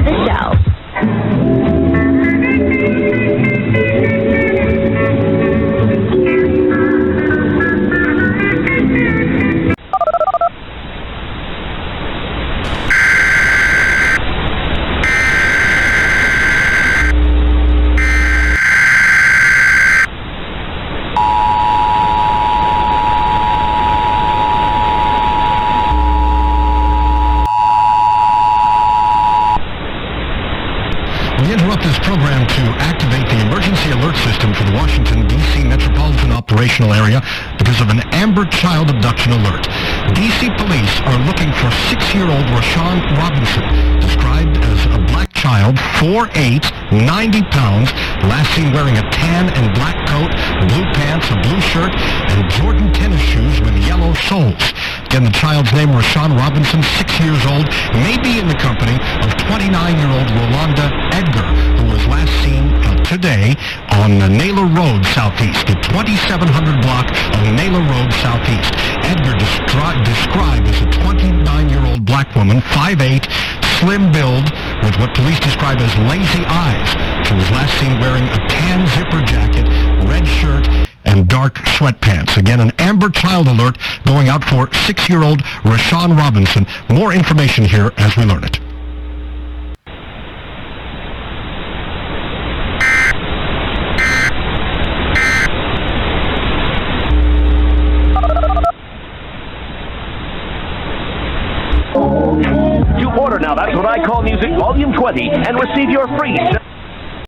the show. We interrupt this program to activate the emergency alert system for the Washington, D.C. metropolitan operational area because of an Amber Child abduction alert. D.C. police are looking for 6-year-old Rashawn Robinson, described as a black child, 4'8", 90 pounds, last seen wearing a tan and black coat, blue pants, a blue shirt, and Jordan tennis shoes with yellow soles. Again, the child's name, Rashawn Robinson, 6 years old, may be in the company of 29-year-old Rolanda Edgar, who was last seen today on Naylor Road Southeast, the 2700 block of Naylor Road Southeast. Edgar described as a 29-year-old black woman, 5'8", slim build, with what police describe as lazy eyes. She was last seen wearing a tan zipper jacket, red shirt, and dark sweatpants. Again, an Amber Child alert going out for 6-year-old Rashawn Robinson. More information here as we learn it. To order now, That's What I Call Music Volume 20 and receive your free